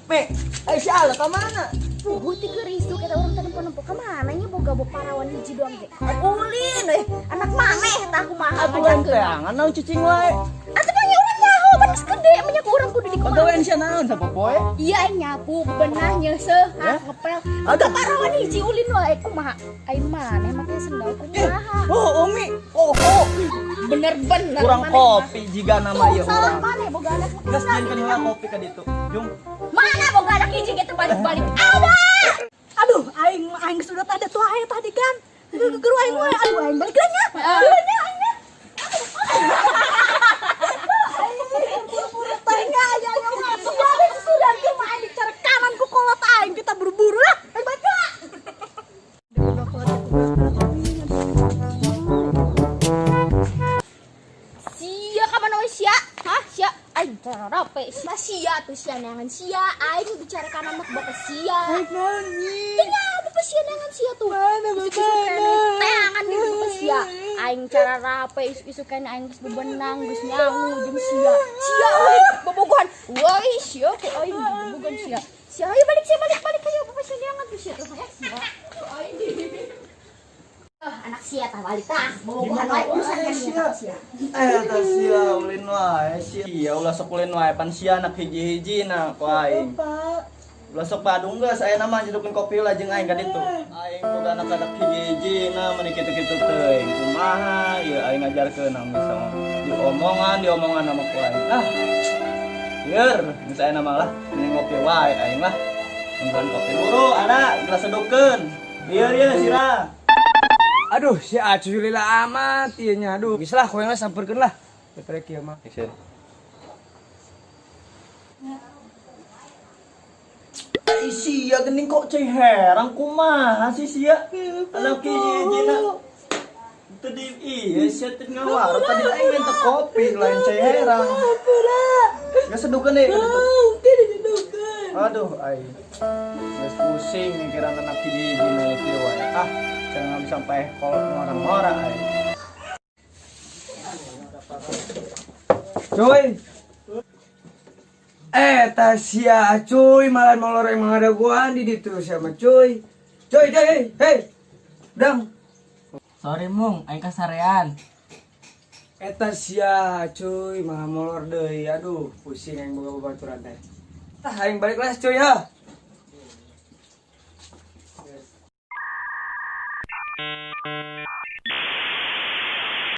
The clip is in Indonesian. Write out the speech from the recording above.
Me, si Ala kemana? Guti ke risu kita orang tadi nempo kemana nya boga parawan hiji doang teh. Ulin anak maneh tah kumaha. Aturan teangan naon cicing wae. Atuh mah urang nyaho pan geus gede nya urang kudu di Pagawean sia naon sa popoe? Iya nyapu benah nyeuseuh ngepel. Ada parawan hiji ulin wae kumaha. Ai maneh make sendal kumaha. Oh, Umi. Oh. Bener-bener Kurang kopi jika nama ieu salah urang. maneh boga anak. Geus nyeunkeun heula kopi ka ditu. Jung. Mana boga anak hiji gitu balik-balik. Ada. Aduh, aing sudah tadi tuh aing tadi kan. Guru aing wae, aduh aing balik nya. Aing nya. Pura-pura teh nya aya masuk wae sudah ke mah aing cara kanan ku kolot aing kita buru-buru lah. Aing baca. Sia ka mana we sia? Hah? Sia aing rape sia tuh sia nangan sia aing bicara kana anak bapak sia. Aing nani. Tinggal bapak sia nangan sia tuh. Mana bapana? Tangan di bapak sia. Aing cara rape isu-isu kana aing geus bebenang geus nyangu jeung sia. Sia euy bobogohan. Woi sia ku aing bobogohan sia. Sia ayo balik ayo bapak sia nangan tuh sia tuh ya sia. Anak sia tah balik tah. Bobogohan wae urusan kan sia. Tah sia ulin wae sia ulah sok ulin wae pan sia anak hiji-hiji na ku aing. Ulah sok Badung geus aya nama nyedukeun kopi lah jeung aing ka ditu. Aing boga anak-anak hiji-hiji na meni kitu-kitu teuing. Kumaha ieu aing ngajarkeun misalnya diomongan nama ku aing. Lieur, geus aya nama lah mending ngopi wae aing lah. Nggon kopi buru ada gelas sedukeun. Lieur ieu sira. Aduh, si Acu lila amat ieu nya. Aduh, geus lah koyongna sampeurkeun lah. Daripada kieu mah. Sia geuning kok cai herang kumaha sih sia? Anak hiji-hiji na. Teu di ieu sia teu ngawar tadi aing minta kopi lain cai herang. Geus sedukeun deui kitu. Aduh aing. Geus pusing mikiran anak hiji-hiji na ieu wae. Jangan sampai kolot ngora-ngora aing. Cuy. Sia cuy malah molor emang ada gua di ditu sama cuy. Cuy, hei. Dang. Sorry Mung, aing kasarean. Sia cuy malah molor deui. Aduh, pusing aing boga babaturan teh. Aing balik kelas cuy ya.